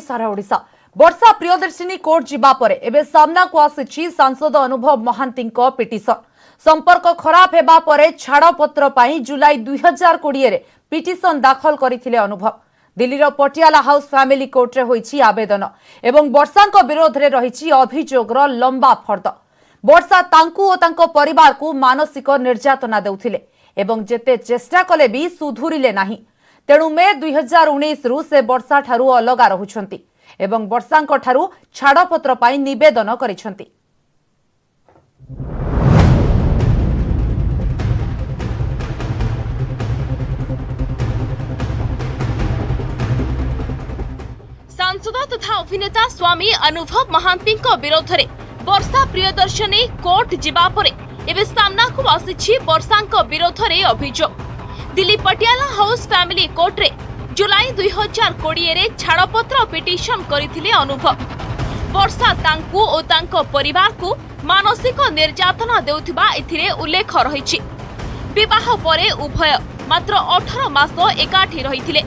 सारा ओडिशा वर्षा प्रियदर्शिनी कोर्ट जीवा परे एबे सामना को आसी सांसद अनुभव महांती पिटिशन संपर्क खराब हेबा परे छाड़पत्र पाई जुलाई 2020 रे पिटिशन दाखल करथिले अनुभव। दिल्ली रो पटियाला हाउस फैमिली कोर्ट रे होईछि आवेदन एवं वर्षांक विरोध रे रहिछि अभियोगरो लंबा फर्द। वर्षा तांकु ओ तांको परिवार को मानसिक निर्यातना देउथिले एवं जेते चेष्टा कले भी सुधुरिले नाही। तेणु मे 2019 रु से वर्षा ठारू अलगा रहुछंती एवं वर्षांक ठारू छाड़पत्र पाई निवेदन करिछंती। सांसद तथा अभिनेता स्वामी अनुभव महांती विरोध में वर्षा प्रियदर्शनी कोर्ट जीवा परे एबे सामना को आसी वर्षांक विरोध में अभियोग। Delhi Patiala house family court रे जुलाई 2020 रे छाड़पत्र पिटिशन करथिले अनुभव। वर्षा तांकु ओ तांको परिवार को मानसिक निर्यातना देउथिबा इथिरे उल्लेख रहिछि। विवाह परे उभय मात्र 18 मास एकाठी रहिथिले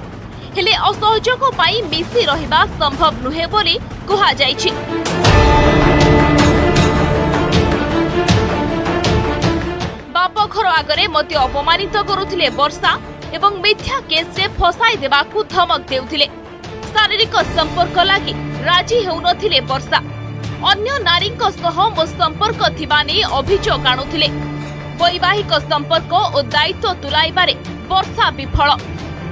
हेले असहयोग पाई मिसी रहिबा संभव नुहे बोली कहा जाइछि। बाप घर आगरे मते अपमानित करुथिले वर्षा एवं मिथ्या केस रे फसाई देबाकू धमक देउथिले। शारीरिक संपर्क लागि राजी हेउनथिले वर्षा। अन्य नारीक सह मो संपर्क थिबा नै अभियोग आनुथिले। वैवाहिक संपर्क ओ दायित्व तुलाइबारे वर्षा विफल।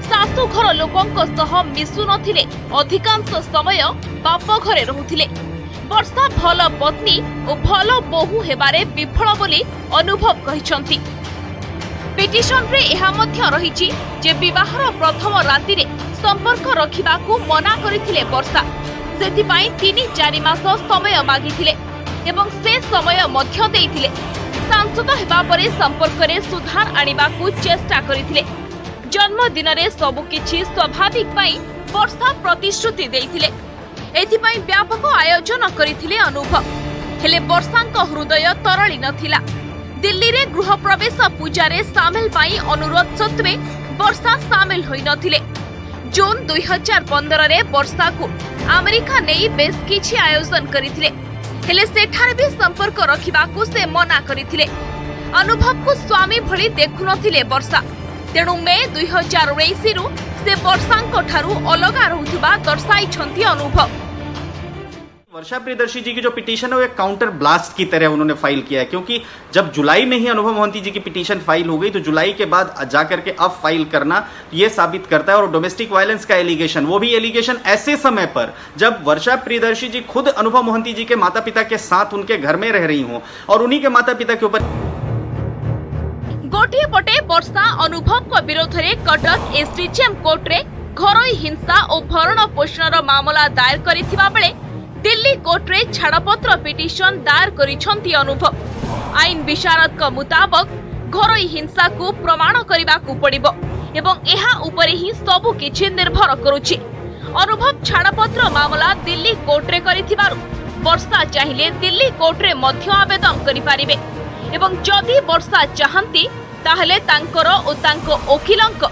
सासु घर लोकंक सह मिसु नथिले अधिकांश समय बाप घरे रहुथिले। वर्षा भल पत्नी और भल बोहू हेबारे विफल बोली अनुभव कहिसंती। पिटिशन रे एहा मध्य रहिछि जे विवाहर प्रथम राति रे संपर्क रखिबाकू मना करिथिले वर्षा। सेथिपाई 3-4 मास समय मागिथिले एवं से समय मध्य देइथिले। सांसद हेबा परे संपर्क रे सुधार आनिबाकू चेष्टा करिथिले। जन्मदिन रे सबु किछि स्वाभाविक पाई वर्षा प्रतिश्रुति देइथिले। एथिपाई व्यापक आयोजन करिथिले अनुभव हेले वर्षांक हृदय तरली नथिला। दिल्ली रे गृह प्रवेश पूजा रे सामिल पाई अनुरोध सत्वे वर्षा सामिल होई नथिले। जून 2015 रे वर्षा को अमेरिका नेई बेस किछि आयोजन करिथिले हेले सेठार भी संपर्क रखिबाकू से मना करिथिले। अनुभव को स्वामी भली देखु नथिले वर्षा। तेणु मे 2019 रु से वर्षांक ठारू अलगा रहुथिबा दर्शाइछंती अनुभव। वर्षा प्रियदर्शी जी की जो पिटीशन है वो एक काउंटर ब्लास्ट की तरह उन्होंने फाइल किया है, क्योंकि जब जुलाई में ही अनुभव मोहंती जी की पिटीशन फाइल हो गई तो जुलाई के बाद जाकर के अब फाइल करना ये साबित करता है। और डोमेस्टिक वायलेंस का एलिगेशन, वो भी एलिगेशन ऐसे समय पर जब वर्षा प्रियदर्शी जी खुद अनुभव मोहंती जी के माता पिता के साथ उनके घर में रह रही हों और उन्हीं के माता पिता के ऊपर। गोटे पटे वर्षा अनुभव को विरोध में कटक एसडीजेएम कोर्ट रे घरोई हिंसा और भरण पोषण मामला दायर करिथिबा बेले दिल्ली कोर्ट रे छाड़पत्र पिटिशन दायर करिछंती अनुभव। आईन विशारद का मुताबक घरोई हिंसा को प्रमाण करबा को पड़िबो एवं एहा ऊपर ही सबु किछि निर्भर करूछि। अनुभव छाड़पत्र मामला दिल्ली कोर्ट रे करिथिबारु वर्षा चाहिले दिल्ली कोर्ट रे मध्य आवेदन करि पारिबे एवं जदि वर्षा चाहंती ताहले तांकर ओ तांको ओकिलंक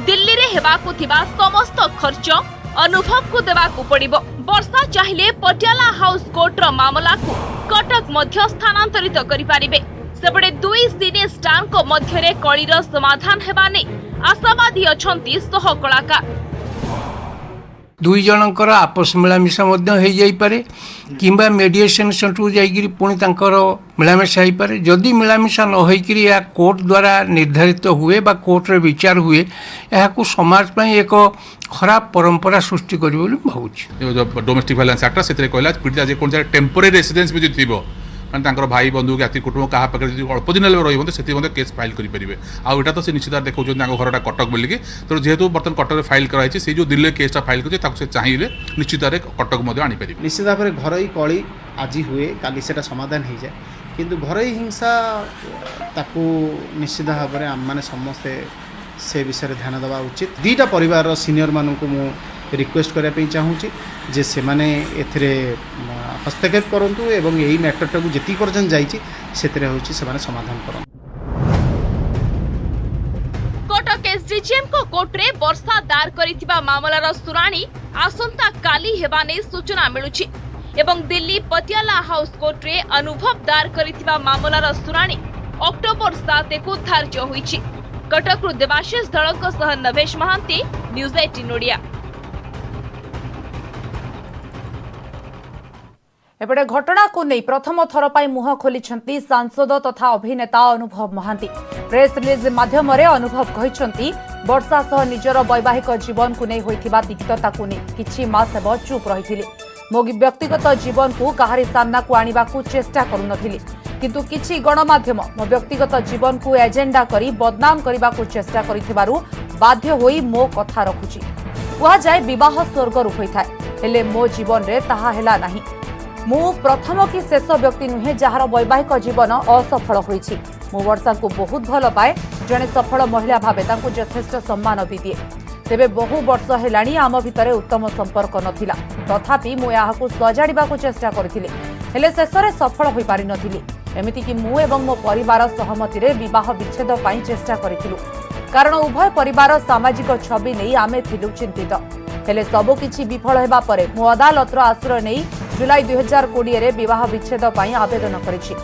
दिल्ली रे हेबाकू थिबा समस्त खर्च अनुभव को देबाकू पड़िबो। वर्षा चाहिले पटियाला हाउस कोर्ट रो मामला को कटक मध्य स्थानांतरित करि पारिबे। सेबडे दुई सिने स्टार को मध्य रे कळीर समाधान हेबा नै आशावादी अछंती सह कलाकार। दुई जनकर आपस मिलामिशा मध्य हो जाई पारे किंबा मेडिएशन सेंटर जाइकिरी पुणी तांकर मिलामिशा हो पारे। जदि मिलामिशा न होइकिरी या कोर्ट द्वारा निर्धारित हुए बा कोर्ट रे विचार हुए यहाकू समाज पई एक खराब परंपरा सृष्टि करियो बोली भाबुछि। जो डोमेस्टिक वायलेंस एक्ट सेतरे कहला पीड़िता जे कोन टेम्पोरेरी रेसिडेंस भी थिबो माने तांकर भाई बंधु ज्ञाति कुटुंब कहा पाखे जो अल्प दिन रही से केस फाइल करेंगे। आउ एटा तो से निश्चित देखो घरटा कटक बोलिकी तो जेहेतु बर्तमान कटक फाइल कराई से जो दिल्ली केसटा फाइल कर चाहिए निश्चित कटक आनीपर निश्चित भाव में घरोई कली आज हुए काली से समाधान हो जाए किंतु घरोई हिंसा ताकू निश्चित भाव में आम मैंने समस्ते से विषय ध्यान देवा उचित। दुईटा परिवार सीनियर मानक मु रिक्वेस्ट करने चाहूँगी जे से माने एथिरे हस्तक्षेप करंतु एवं यही मैटरटा को जेती पर्यंत जाइए से समाधान करंतु। कटक एसडीजेएम को कोर्ट रे वर्षा दायर करिथिबा मामलार सुनानी आसंता काली हेबा नै सूचना मिलुछि एवं दिल्ली पटियाला हाउस कोर्ट रे अनुभव दायर करिथिबा मामलार सुनानी अक्टोबर 7 को धार्य होईछि। कटकरु देवाशीष धड़क सह नवेश महांती, न्यूज 18 ओडिया। एपटे घटना को नहीं प्रथम थर पर मुह खोली सांसद तथा अभिनेता अनुभव महांती। प्रेस रिलीज माध्यम अनुभव कहते वर्षा सह निजर वैवाहिक जीवन को नहीं होइथिबा तिक्तता को नहीं किछि मास हेब चुप रही मो व्यक्तिगत जीवन को कहारी सामना को आनिबा को चेष्टा करुनथिली किंतु किछि गणमाध्यम मो व्यक्तिगत जीवन को एजेंडा करी बदनाम करबा को चेष्टा करिथिबारु बाध्य होई मो कथा रखुछि। कुआ जाय विवाह स्वर्ग होई थाए हेले मो जीवन रे ताहा हेला नाही। मु प्रथम कि शेष व्यक्ति नुहे जार वैवाहिक जीवन असफल होईछि। मु वर्षा को बहुत भल पाए जने सफल महिला भावे तांको यथेष्ट सम्मान भी दिए। तेबे बहु वर्ष हेलाणी आम भितरे उत्तम संपर्क नथिला तथापि मु याहाकु सजाड़िबा को चेष्टा करथिले हेले शेषरे सफल होई पारि नथिली। एमिति कि मु एवं मो परिवार सहमति रे विवाह विच्छेद पाई चेष्टा करिथिलु कारण उभय परिवार सामाजिक छवि नहीं आमे थिलु चिंतित हेले सबु किछि विफल हेबा परे मु अदालतर आश्रय नहीं जुलाई 2020 रे विवाह विच्छेद पाई आवेदन करिछि।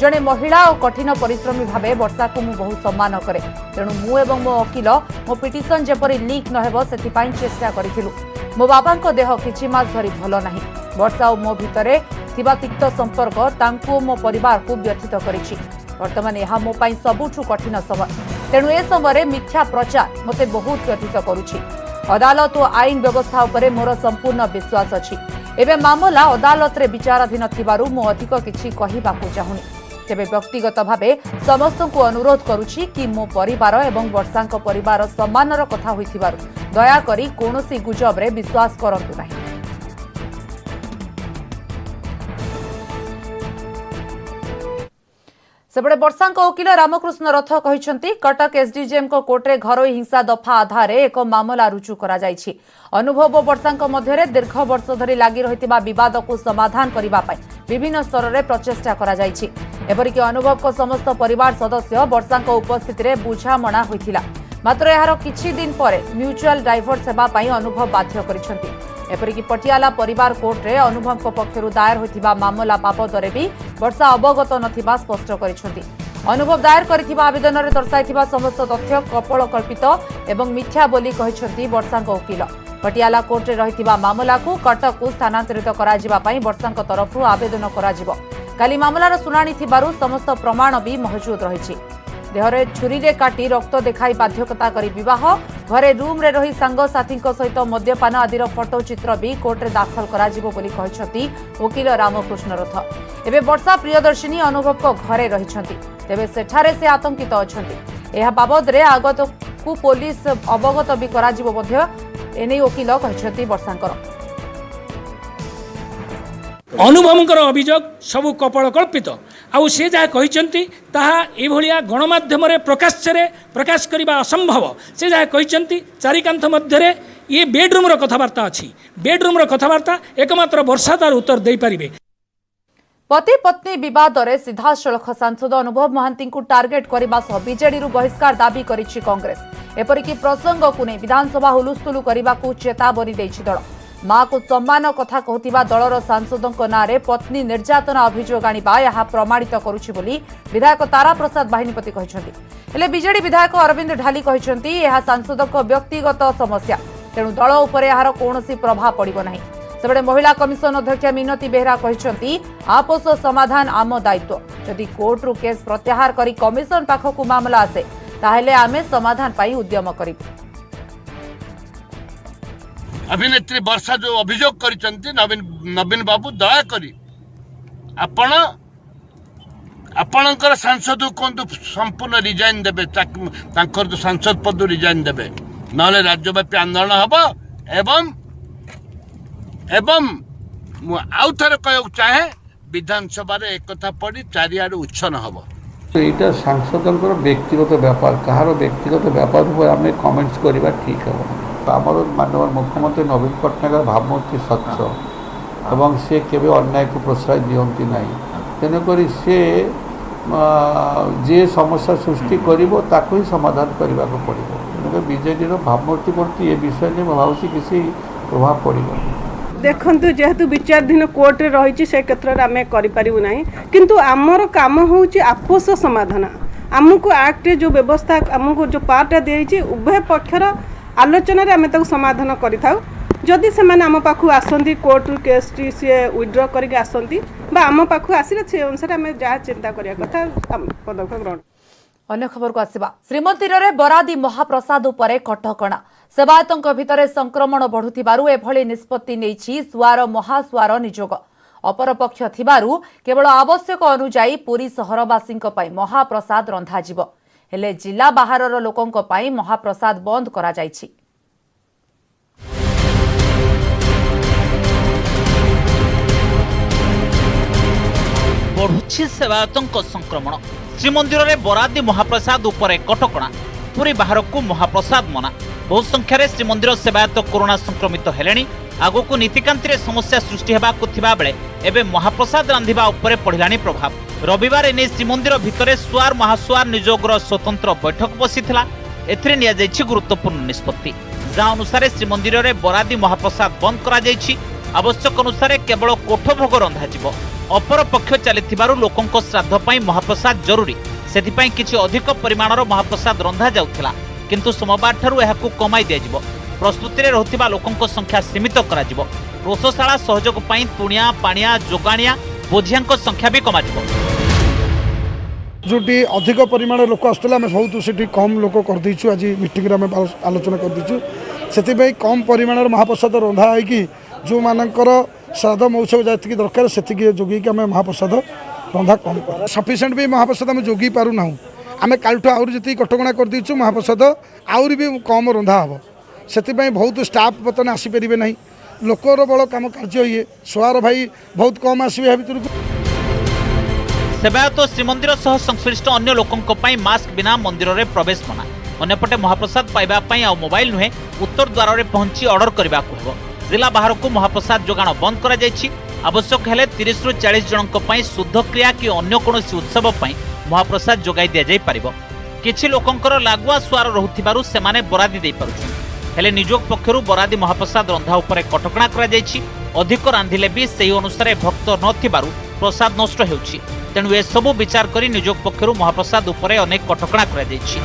जणे महिला और कठिन परिश्रमी भावे वर्षा को मु बहुत सम्मान करे तेणु मु एवं मो वकील मो पिटिशन जेपरी लीक न हेबो सेति पाई चेष्टा करिथिलु। मो बाबांको देह किछि मास धरि भलो नाही। वर्षा और मो भितरे थिबा तिक्त संपर्क तांको मो परिवार को व्यथित करिछि। वर्तमान यह मो पाई सबुठु कठिन समय तेणु ए समय मिथ्या प्रचार मते बहुत व्यथित करुछि। अदालत और आईन व्यवस्था उपरे मोर संपूर्ण विश्वास अछि। एबे मामला अदालत रे विचाराधीन थिबारु मो अधिक किछि कहिबाकू चाहुनी। तेबे व्यक्तिगत भावे समस्त को अनुरोध करुछि कि मो परिवार एवं वर्षांक परिवार सम्मानर कथा होइथिबारु दया करी कोनोसी गुजब रे विश्वास करंतु नाही। सेपटे वर्षांक वकील रामकृष्ण रथ कहते कटक एसडीजेएम को कोर्टे घरोई हिंसा दफा आधार एक मामला रुजु करा जायछि। अनुभव वर्षांक मध्य दीर्घ वर्ष धरी लगी रही विवाद को समाधान करने विभिन्न स्तर में प्रचेषा करा जायछि। एपरिक अनुभव को समस्त परिवार सदस्य वर्षांक उपस्थित रे बुझामणा होइथिला मात्र यार किछि दिन पर म्यूचुअल डाइवोर्स सेवा पाई अनुभव बाध्य करिसेंति। एपरिक पटियाला परिवार कोर्ट रे अनुभव पक्षरु दायर होइथिबा मामला बाबदरे भी वर्षा अवगत नथिबा स्पष्ट करिसेंति। अनुभव दायर करिथिबा आवेदन रे दर्शाइथिबा समस्त तथ्य कपल कल्पित एवं मिथ्या बोली कहिसेंति वर्षांक वकील। पटियाला कोर्ट रे रहिथिबा मामला को कटक को स्थानांतरित करा जिबा पाई वर्षांक तरफरु आवेदन करा जिवो। काली मामलार सुनानी थिबारु समस्त प्रमाण भी मौजूद रहिछि। देहरे छुरी रे काटी रक्त देखाई बाध्यकता करी विवाह घरे रूम रे रही सांग साथी सहित मद्यपान आदि फोटो चित्र भी कोर्ट रे दाखल करा जिवो बोली कहछंती वकील रामकृष्ण रथ। एबे वर्षा प्रियदर्शिनी अनुभव को घरे रहिछंती तेबे सेठारे से आतंकित अछंती। एहा बाबद रे आगत को पुलिस अवगत भी करा जिवो मध्य एने वकील कहछंती वर्षांकर। अनुभवंकर अभियोग सबु कपल कल्पित आउ से जहाँ कहते ताहा एभलिया गणमाध्यम प्रकाश करने असंभव। से जहाँ कहते चारिकांथ मध्य ये बेडरूम कथबार्ता अच्छी बेडरूम कथबार्ता एकमात्र वर्षा तार उत्तर दे पारिबे। पति पत्नी विवाद रे सीधासलख सांसद अनुभव महांती को टार्गेट करने सह बीजेडी बहिष्कार दाबी करिछि कांग्रेस। एपरिक प्रसंग को नहीं विधानसभा हुलुस्थुलु करने को चेतावनी देछि दल। माँ को सम्मान कथा कहतिबा दलर सांसदों नाँ पत्नी निर्यातना अभियोग आनिबा यह प्रमाणित करुछि बोली विधायक तारा प्रसाद बाहिनीपति कहछन्ति। हेले बीजेडी विधायक अरविंद ढाली कहछन्ति यह सांसदों व्यक्तिगत समस्या तेणु दल उपर यार कौनसी प्रभाव पड़िबो नाही। सेबडे महिला कमिशन अध्यक्ष मिनती बेहरा कहछन्ति आपस समाधान आम दायित्व। जदि कोर्ट रु केस प्रत्याहार करी कमिशन पाखकु मामला आसे ताहेले आमे समाधान पाई उद्यम करिबु। अभिनेत्री वर्षा जो अभियोग करिसंती नवीन बाबू दया करी आपणकर सांसद को संपूर्ण रिजाइन देबे तांकर जो सांसद पद रिजाइन देबे नले राज्यव्यापी आंदोलन हबो एवं आउ थरे कहू चाहे विधानसभा रे एक कथा पड़ी चारियाडे उच्छन हबो। एटा सांसदंकर व्यक्तिगत व्यापार कहार व्यक्तिगत व्यापार पर आम कमेंट्स करवा ठीक है। आमर माननीय मुख्यमंत्री नवीन पट्टनायक भावमूर्ति स्वच्छ एवं से केवे अन्याय को प्रश्रय दियंती नहीं तेणुक से जे समस्या सृष्टि करिवो ताको ही समाधान करने को पड़ो। तेणुकर बीजेडी भावमूर्ति प्रति ए विषय नहीं भावी किसी प्रभाव पड़ेगा। देखु जेहेतु विचाराधीन कोर्टे रही से क्षेत्र में आम करूँ ना किंतु आमर काम हूँ आपोष समाधान आमको एक्ट जो व्यवस्था आमको जो पार्टा दी उभय पक्षर आलोचन आम समाधान करूँ जदि से आम पाखु आसती कोर्ट केस टी सी विड्र करके आसती आम पाखु आसिले से अनुसार आम जहाँ चिंता करिया कथा पदक्षेप ग्रहण। अन्य खबर को आसिबा श्रीमंदिर रे बरादी महाप्रसाद उपरे कटकणा सेवायतों भितर संक्रमण बढ़ुथिबारु एभली निष्पत्ति नेछि सुआर महासुआर निजोग अपरपक्ष थिबारु केवल आवश्यक अनुजाई पुरी सहरवासी महाप्रसाद रंधाजिब हेले जिला बाहरर लोकंक पई महाप्रसाद बंद करा जायछि। बढ़ुछि सेवायतों संक्रमण श्रीमंदिर में बरादी महाप्रसाद उपरे कटकणा पुरी बाहर को महाप्रसाद मना बहु संख्यार श्रीमंदिर सेवायत कोरोना संक्रमित हेलेनी आगको नीतिकांति समस्या सृष्टि हेबाकु थिबा बेले एबे महाप्रसाद रांधिबा उपरे पड़िलानी प्रभाव। रविवार एने श्रीमंदिर भितरे सुआर महासुआर नियोगर स्वतंत्र बैठक बसिथिला एथिरे निया जायछि गुरुत्वपूर्ण निष्पत्ति जहाँ अनुसार श्रीमंदिर में बरादी महाप्रसाद बंद करा जायछि आवश्यक अनुसार केवल कोठ भोग रंधाजिब अपर पक्ष चलिथिबारु लोकंक श्राद्ध पई महाप्रसाद जरूरी सेथिपई किछि अधिक परिमाणर महाप्रसाद रंधा जाउथिला किंतु सोमवार ठारू एहाकु कमाई दियाजिब प्रस्तुति रे रहथिबा लोकंक संख्या सीमित कराजिब रोषशाला सहयोग पई तुणिया पाणिया जोगाणिया बोझियांक संख्या भी कमाजिब जोटी अधिक परिमाण लोक आसुला आम बहुत से कम लोक करदेचु आज मीटिंग आम आलोचना करदेचु से कम परिमाण महाप्रसाद रंधा है जो मानकर श्राद्ध महोत्सव जी दरकार से जोगी आम महाप्रसाद रंधा कम कर सफिसीयंट भी महाप्रसाद आम जोगी पारूना आम कालठू आहरी जी कटकणा करदेचु महाप्रसाद आहरी भी कम रंधा हम से बहुत स्टाफ बर्तमान आसीपारे ना लोकर बड़ कम कार्य ये सुआर भाई बहुत कम आसवे भितर सेवायत श्रीमंदिर सह संश्लिष्ट अन्य लोकंक पई मास्क बिना मंदिर रे प्रवेश मना अन्यपटे महाप्रसाद पाइबा पई आ मोबाइल नुहे उत्तर द्वार रे पहुंची ऑर्डर करबा को हेबो जिला बाहर को महाप्रसाद जोगाण बंद करा जायछि आवश्यक हेले 30 रु 40 जनक पई शुद्ध क्रिया कि अन्य कोनोसी उत्सव पई महाप्रसाद जोगाई दिया जाय परिबो किछि लोकंकर लागुआ सुआर रहुथिबारु सेमाने बरादी देई पारुछन हेले निजोग पक्षरु बरादी महाप्रसाद रंधा उपरे कटकणा करा जायछि अधिक रांधिले भी सेही अनुसार भक्त नथिबारु प्रसाद नष्ट हेउछि तेणु ए सबु विचार करी निजोग पक्षरु महाप्रसाद उपरे अनेक कटकणा करा जायछि।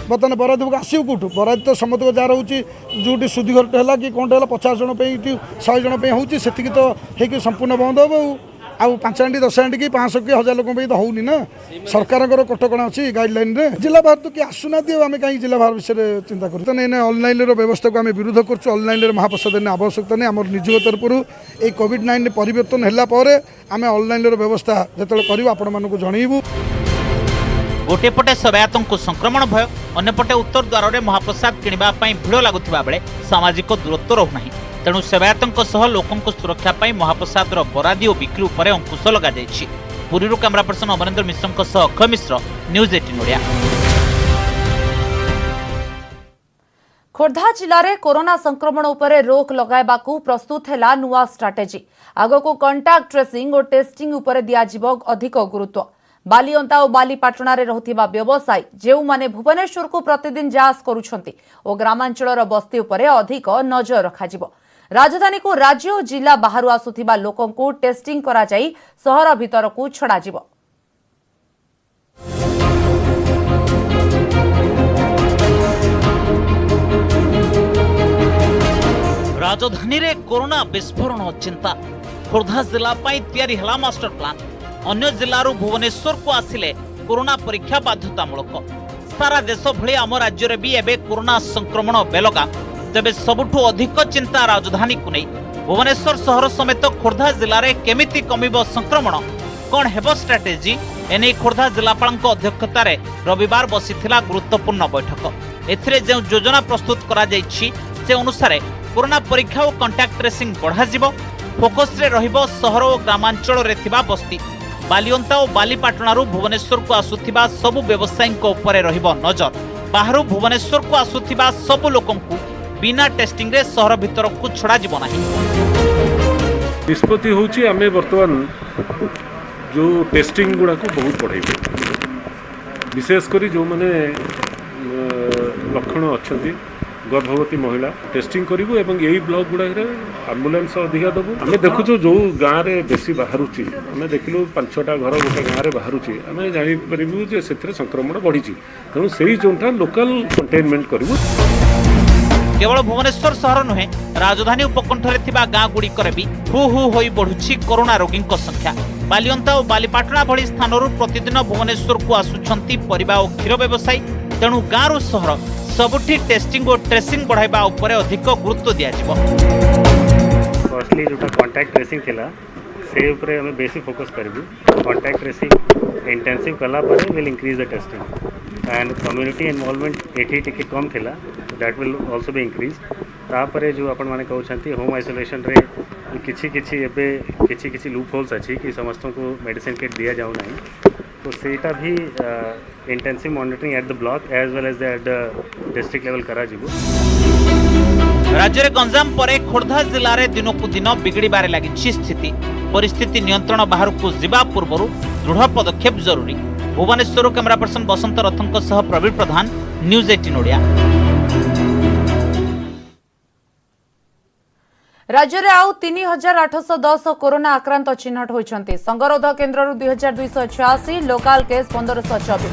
बर्तमान बरादी को आसो कौटू बरादी तो समस्त जहाँ रोचे जो सुधी घर है कि कौन है 50 जन 100 जन होती से तो हो संपूर्ण बंद हम आउ 5 हांडी 10 हांडी कि 500 कि 1000 लोक तो होनी ना सरकार कटकणा अच्छी गाइडलाइन रे जिला बाहर तो किए आसुना आम कहीं जिला बाहर विषय चिंता करूँ ऑनलाइन व्यवस्था को आम विरोध कर ऑनलाइन महाप्रसाद आवश्यकता नहीं आम निज तरफ ये कोविड-19 परिवर्तन है आम ऑनलाइन व्यवस्था जो करूँ आपण मानक जनइबू गोटे पटे सेवायतों को संक्रमण भय अन्यपटे उत्तर द्वार में महाप्रसाद किणवा भिड़ लगुवा बेले सामाजिक दूरत्व रहूना तेणु सेवायतों सह लोकों सुरक्षा पाई महाप्रसाद बरादी और बिक्री उपरे अंकुश लगा जायछि। पुरीरू कैमरा पर्सन अमरेंद्र मिश्र सह अक्षय मिश्र न्यूज 18 ओडिया। खोर्धा जिले में कोरोना संक्रमण उपरे रोक लगाइबाकू प्रस्तुत है नुआ स्ट्राटेजी आगको कंटाक्ट ट्रेसिंग और टेस्टिंग उपरे दियाजिबो अधिक गुरुत्व बालिअंता और बालीपाटणा रे रहुथिबा व्यवसायी जेउ माने भुवनेश्वर को प्रतिदिन जांच करूछंती और ग्रामांचलर बस्ती उपरे अधिक नजर रखाजिबो राजधानी को राज्य और जिला बाहरु आसुथिबा लोकन को टेस्टिंग करा जाई शहर भीतर को छड़ा जिवो। राजधानी रे कोरोना विस्फोरण चिंता खोर्धा जिला पाई तैयारी हला मास्टर प्लान अन्य जिल्लारू भुवनेश्वर को आसिले कोरोना परीक्षा बाध्यतामूलक सारा देश भली आम राज्य में भी एबे कोरोना संक्रमण बेलगा तेबे सबुठु अधिक चिंता राजधानी को नहीं भुवनेश्वर शहर समेत खोर्धा जिले में केमिति कमिबो संक्रमण कौन हेबो स्ट्राटेजी एने खोर्धा जिलापाल अध्यक्षतार रविवार बसिथिला गुरुत्वपूर्ण बैठक एथिरे जो योजना प्रस्तुत करा जायछि से अनुसार कोरोना परीक्षा और कंटाक्ट ट्रेसिंग बढ़ा जिवो फोकस रे रहिबो शहर और ग्रामांचल रे थिबा बस्ती बालिअंता और बालीपाटणारू भुवनेश्वर को आसुथिबा सबु व्यवसायी उपरे रहिबो नजर बाहरु भुवनेश्वर को आसुथिबा सबु लोकं को बिना टेस्टिंग रे शहर भीतर को छड़ा जिवो नाही। निष्पत्ति होची आमे वर्तमान जो टेस्टिंग गुड़ा को बहुत बढ़ाइबे विशेष करी जो माने लक्षण अच्छा गर्भवती महिला टेस्टिंग करूँ और यही ब्लॉक गुड़ाक आम्बुलांस अधिका देवु आम देखु जो गाँव में बेसी बाहर आम देखिलु 5-6टा घर गोटे गाँव में बाहर आम जापरू जे से संक्रमण बढ़ी तेणु से जोटा लोकल कंटेनमेंट करूँ। केवल भुवनेश्वर सहर नुहे राजधानी उपकंठरे थिबा गाँ गुड़िकर भी हु हु होई बढ़ुछि कोरोना रोगी संख्या। बालियंता और बालीपाटना भली स्थानरू प्रतिदिन भुवनेश्वर को आसुछंती परिबा और क्षीर व्यवसायी तेणु गाँव सहर सबुठी टेस्टिंग और ट्रेसिंग बढ़ाइबा उपरे अधिक गुरुत्व दिया जिवो। फर्स्टली जोटा कांटेक्ट ट्रेसिंग थिला से उपरे हमें बेसी फोकस करबू। कांटेक्ट ट्रेसिंग इंटेंसिव कला पर will increase the testing and community involvement एठी टिके कम थिला that will also be increase. तापरे जो आपण माने कहउछंती होम आइसोलेशन रे किछि लूप होल्स अछि कि समस्त को मेडिसिन किट दिया जाउ नाही तो सेटा भी intensive monitoring at the block as well as at the district level करा जिवो। राज्य में गंजाम पर खोर्धा जिले में दिन को दिन बिगड़बार लगी स्थिति परिस्थिति नियंत्रण बाहर को जीवा पूर्व दृढ़ पदक्षेप जरूरी। भुवनेश्वर कैमरा पर्सन बसंत रथों सह प्रवीण प्रधान न्यूज 18 ओडिया। राज्य में आउ 3810 कोरोना आक्रांत चिन्हट होइछन्ति। संगरोध केन्द्र 2286 लोकाल केस 1524।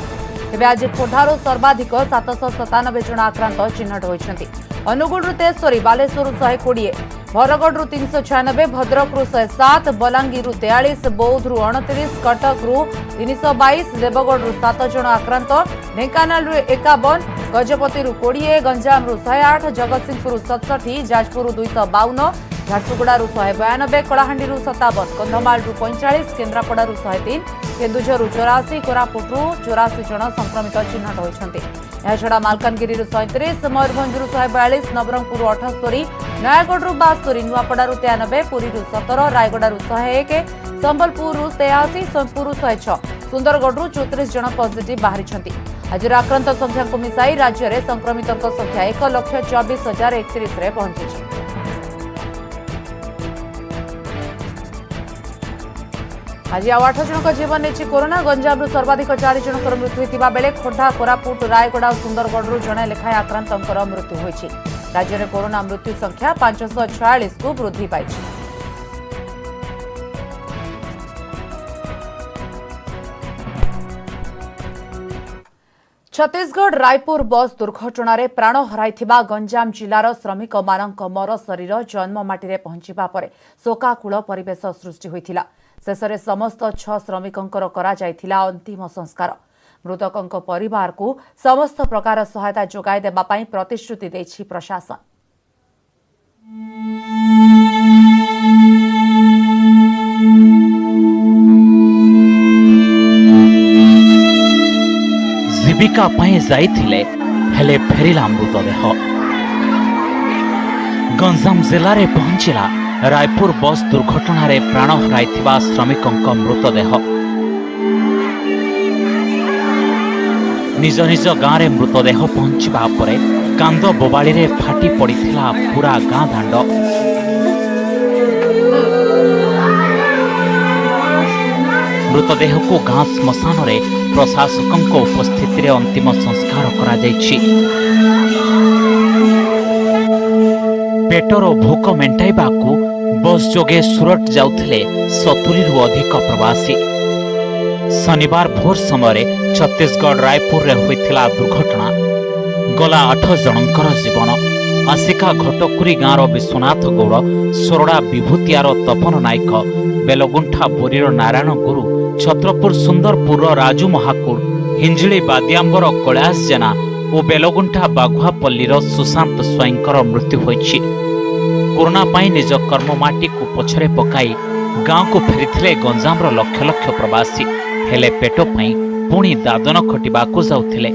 तेबे आज खोर्धार सर्वाधिक 797 जन आक्रांत चिन्हट होइछन्ति। अनुगुल 63, बालेश्वर 120, भरगढ़ 396, भद्रक 107, बलांगीर 43, बौद्ध 29, कटक 322, देवगढ़ 7 जन आक्रांत, ढेंकानाल 51, गजपति 20, गंजाम 108, जगतसिंहपुर 67, जाजपुर 252, झारसुगुड़ा 192, कलाहांडी 57, कंधमाल 45, केन्द्रापड़ा 103, केन्दुझर 84, कोरापुट 84 जन संक्रमित चिन्हट होइछन्ति। एहाछड़ा मालकानगिरी 37, मयूरभंज 142, नवरंगपुर 78, नयागढ़ 72, नुआपड़ा 93, पुरी 17, रायगड़ा 101, संबलपुर 83, सोनपुर 106, सुंदरगढ़ 34 जन पॉजिटिव बाहरी। आज आक्रांत संख्या को मिसाई राज्य में संक्रमितों संख्या 1,24,031 रे पहुंची। आज 8 जन जीवन नहीं कोरोना। गंजाम सर्वाधिक 4 जन मृत्यु होता बेले खोर्धा, कोरापुट, रायगड़ा और सुंदरगढ़ जड़े लेखाएं आक्रांतों मृत्यु होती। राज्य में कोरोना मृत्यु संख्या 546 को वृद्धि पाई। छत्तीसगढ़ रायपुर बस दुर्घटना प्राण हराइथिबा गंजाम जिलार श्रमिक मानक मर शरीर जन्ममाटी रे पहुंचिबा परे शोकाकूल परिवेश सृष्टि होइथिला। शेषरे समस्त 6 श्रमिकंकर करा जाइथिला अंतिम संस्कार। मृतकंक परिवार को समस्त प्रकार सहायता जोगाई देबा पई प्रतिश्रुति दैछि प्रशासन। जीविका पाए जाइथिले हेले फेरिला मृतदेह। गंजाम जिले में पहुंचला रायपुर बस दुर्घटना रे प्राण हराइथिबा श्रमिकों मृतदेह। निज निज गाँव में मृतदेह पहुंचवा परे कांद बोबाड़ी रे फाटी पड़िथिला पूरा गाँ दांड। मृतदेह को गाँ श्मशान रे प्रशासकों उपस्थिति रे अंतिम संस्कार करा जायछि। पेटर भोक मेंटाइबाकू बस जोगे सुरत जाउथिले 70 रु अधिक प्रवासी। शनिवार भोर समय छत्तीसगढ़ रायपुर रे होइथिला दुर्घटना। गला 8 जनकर जीवन। आसिका घटकुरी गाँव विश्वनाथ गौड़, सोरड़ा विभूतियार तपन नायक, बेलगुंठा बोरीर नारायण गुरु, छत्रपुर सुंदरपुर राजू महाकुड़, हिंजिली बादियांबर कैलाश जेना और बेलगुंठा बाघुआपल्लीर सुशांत स्वाईंकर मृत्यु होइछि। कोरोना पाई निज कर्ममाटी को पछरे पकाई गाँव को फेरिथिले गंजामर लक्ष लक्ष प्रवासी। हेले पेट पाई पुणी दादन खटिबाकू जाउथिले।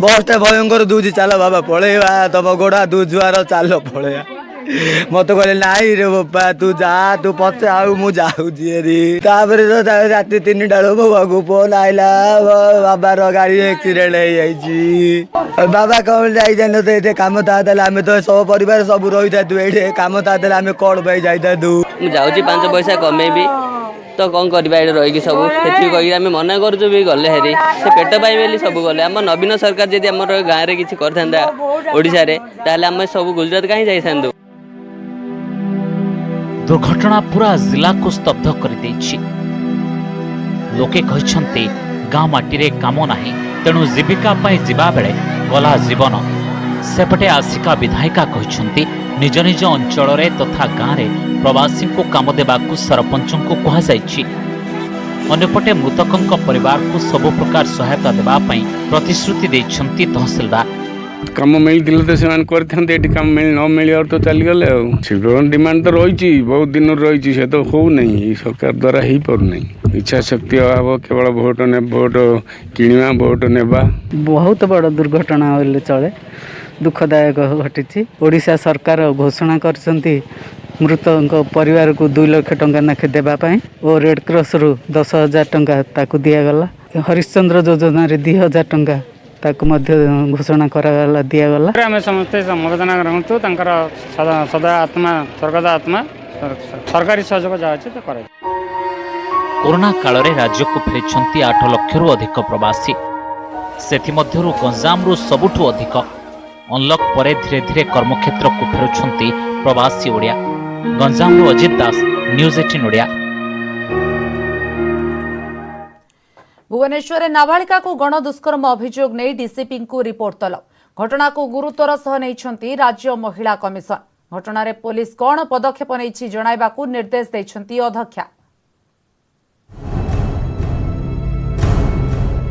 बसटा भयंकर दूजी चाल बाबा पलैया तब गोड़ा दूध जुआर चाल पलैया मत कहले नाई रे बापा तू जा तू पचे आउ मु जाउजी रे। तापरे तो राति 3टा मो बाबू फोन आइला बाबा रो गाड़ी एक्सीडेंट हो जाइछि। बाबा कौन जाई जान तो एते काम ता देला हमें तो सब परिवार सब रही था तू एठे काम ता देला हमें कोन भाई जाई था तू मु जाउजी 5 पैसा कमेबी तो कौन करवा ये रही सब से कही आम मना करूँ भी गले हेरी से पेट पाई बोली सब गले आम नवीन सरकार जब आम गाँव में किसी करता ओडिशा रे ताले आम सब गुजरात कहीं जाइथांदु। दुर्घटना पूरा जिला को स्तब्ध कर देछि। लोके कहछन्ते गाँ माटी काम नाही तेणु जीविका पाई जिबा बेले गला जीवन। सेपटे आसिका विधायिका कहछन्ते निज निज अंचल रे तथा गाँव में प्रवासी को काम देबाकू सरपंच को कहा जाइछि। अन्यपटे मृतकों परिवार को सब प्रकार सहायता देबा पई प्रतिश्रुति दैछन्ति तहसीलदार। काम मिलते तो से करते काम मिल न मिल तो चलीगले शीघ्र डिमांड तो रही बहुत दिन रही से तो हो नहीं सरकार द्वारा हो पार इच्छा शक्ति अभाव केवल भोट ने भोट किणवा भोट नेबा बहुत बड़ दुर्घटना होले चले दुखदायक घटी। ओडिशा सरकार घोषणा करछन्ती मृतक परिवार को 2 लाख टंका नाखे देवाई और रेड क्रॉस रु 10,000 टंका ताकू दिगला। हरिश्चंद्र योजना रे 2,000 टंका ताकू मध्य घोषणा करागला दिगला। आम समस्ते समवेदना रखु सदा आत्मा स्वर्गद आत्मा सरकारी सहयोग जहाँ तो कर। कोरोना काल रे राज्य को फेरिछन्ति 8 लाख रु अधिक प्रवासी। सेथिमध्यरु गंजामरु सबुठु अधिक। अनलक परे धीरे धीरे कर्मक्षेत्र को फेरुछन्ति प्रवासी ओडिया। गंजामरु अजित दास, न्यूज 18 ओडिया। भुवनेश्वर नाबालिका को गण दुष्कर्म अभियोग नहीं डीसीपी को रिपोर्ट तलब। घटना को गुरुतर सह नहीं राज्य महिला कमिशन। घटना रे पुलिस कौन पदक्षेप नहीं जणाइबाकू निर्देश दैछन्ति अध्यक्षा।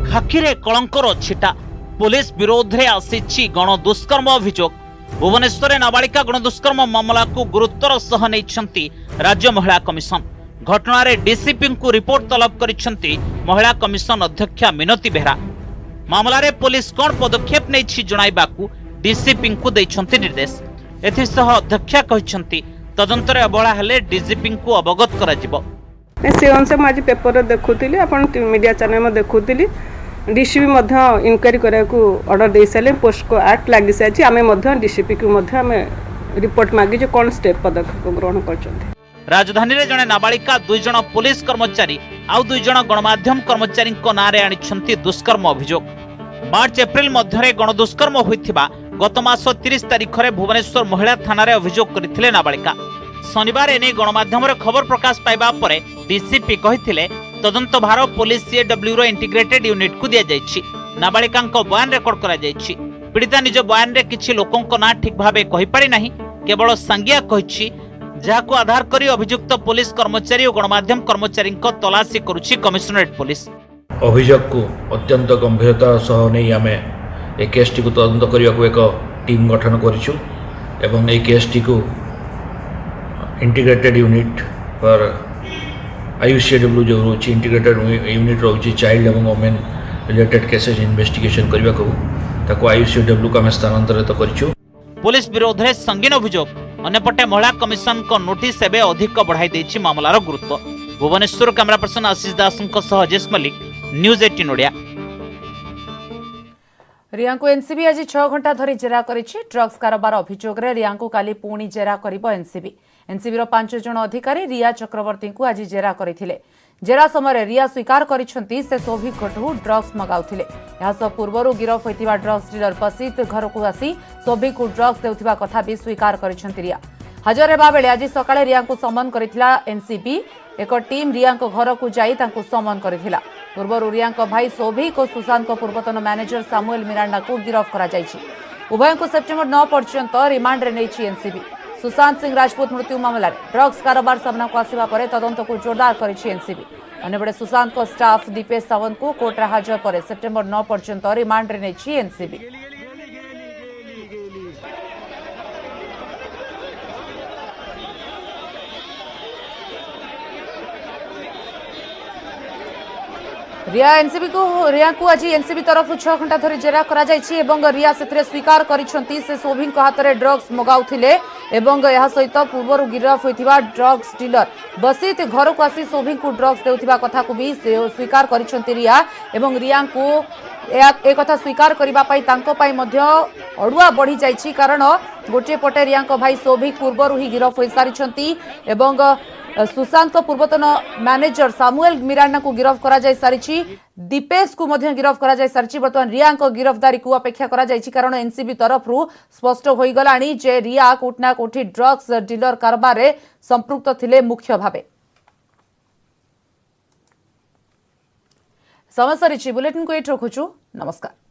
खाखिरे कलंकर छिटा पुलिस विरोध रे आसीछि गण दुष्कर्म अभियोग। भुवनेश्वर नाबालिका गण दुष्कर्म मामला को गुरुतर सह नहीं राज्य महिला कमिशन। घटना रे डीसीपी को रिपोर्ट तलब करिसेंती महिला कमिशन अध्यक्षा मिनती बेहरा। मामला रे पुलिस कौन पदक्षेप नहीं जणाइबाकू डीसीपी को दैछन्ती निर्देश। एथिसह अध्यक्षा कहिसेंती तदंतर अबहेला हेले डीजीपी को अवगत करा जिवो। से अनुसार मुझे पेपर देखुली आपण मीडिया चैनल में देखुली डीसीपी इनक्वारी करने को ऑर्डर दे सारे पोस्ट को एक्ट लगी सारी आम डीसीपी को रिपोर्ट मागी कौन स्टेप पदक्षेप ग्रहण कर। राजधानी रे जने नाबालिका 2 जन पुलिस कर्मचारी आउ 2 जन गणमाध्यम कर्मचारी नारे आनिछन्ति दुष्कर्म अभियोग। मार्च एप्रिल मध्य गण दुष्कर्म होइथिबा गत मास 30 तारिख रे भुवनेश्वर महिला थाना रे अभियोग करथिले नाबालिका। शनिवार एने गणमाध्यम खबर प्रकाश पाइबा परे डीसीपी कहिथिले तदंत भार पुलिस सीएडब्ल्यू रो इंटीग्रेटेड यूनिट को दिया जायछि। नाबालिका बयान रेकर्ड करा जायछि। पीड़िता निज बयान रे किछि लोकंक ना ठीक भाबे कहि पारि नाही केवल सांगिया कहिछि जाको आधार करी अभियुक्त पुलिस कर्मचारी और गणमाध्यम कर्मचारी तलाशी करुछि कमिशनरेट पुलिस। अभियोग को अत्यंत गंभीरता सह नहीं आम ए केसटी को तदंत करने को एक टीम गठन करिछु एवं ए केसटी को इंटीग्रेटेड यूनिट पर आईयूसीडब्ल्यू जो रोची इंटीग्रेटेड यूनिट रोची चाइल्ड एवं वुमेन रिलेटेड केसेस इन्वेस्टिगेशन करने को ताको आईयूसीडब्ल्यू को आम स्थानांतरित करिछु। पुलिस विरोध में संगीन अभियोग। अन्यपटे महिला कमिशन को नोटिस एवं अधिक बढ़ाई देछि मामलार गुरुत्व। भुवनेश्वर कैमरा पर्सन आशीष दास अजय मल्लिक, न्यूज 18 ओडिया। रिया को एनसीबी आज 6 घंटा धरी जेरा करिछि। ड्रग्स कारोबार अभियोग रे रिया को काली पुणी जेरा करिबो एनसीबी। एनसीबी रो 5 जन अधिकारी रिया चक्रवर्ती को आज जेरा करिथिले। जेरा समय रिया स्वीकार करिसेंती से सोभिक घटू ड्रग्स मगाउथिले। यास पूर्वरु गिरफ होइतिबा ड्रग्स डीलर बसित घर को आसी सोभिक को ड्रग्स देउथिबा कथा भी स्वीकार करिसेंती रिया। हाजर हेबा बेले आज सकाळे रिया को समन करिथिला एनसीबी। एक टीम रिया को घर को जाई तांको समन करिथिला। पूर्वरु रिया को भाई सोभिक और सुशांत को पूर्वतन मैनेजर सामुएल मिरांडा को गिरफ करा जायछि। उभय को सेप्टेम्बर 9 पर्यंत रिमांड रे नेछि एनसीबी। सुशांत सिंह राजपूत मृत्यु मामला ड्रग्स कारोबार सामना को आसिबा परे तदंत को जोरदार करिछि एनसीबी। अन्यबड़े सुशांत को स्टाफ दीपेश सावंत को कोर्ट रे हाजर पर सेप्टेम्बर 9 पर्यंत रिमांड रे नेछि एनसीबी। रिया को आज एनसीबी तरफ 6 घंटा धरी जेरा करा जायछि एवं रिया सेतरे स्वीकार करिसेंती से सोभिक हाथ में ड्रग्स मगाउथिले एवं यह सहित पूर्व गिरफ होइतिबा ड्रग्स डीलर बसित घर को आसी सोभिक को ड्रग्स देउथिबा कथा को भी स्वीकार करिसेंती रिया एवं रिया को एक कथा स्वीकार करिबा पई तांको पई मध्य अडुआ बढ़ी जायछि कारण गोटे पटे रिया को भाई सोभिक पूर्व ही गिरफ होई सारिसेंती एवं सुशांत पूर्वतन मैनेजर सामुएल मिरांडा को गिरफ्त करा जाय सारिछि दीपेश को मध्य गिरफ्त करा जाय सारिछि वर्तमान रिया को गिरफ्तारी को अपेक्षा करा जायछि कारण एनसीबी तरफ रु स्पष्ट होई गलानी जे रिया कोटना कोठी ड्रग्स डीलर कारबार रे संपृक्त थिले मुख्य भाबे। समय सरिछि बुलेटिन को एट रखुछु नमस्कार।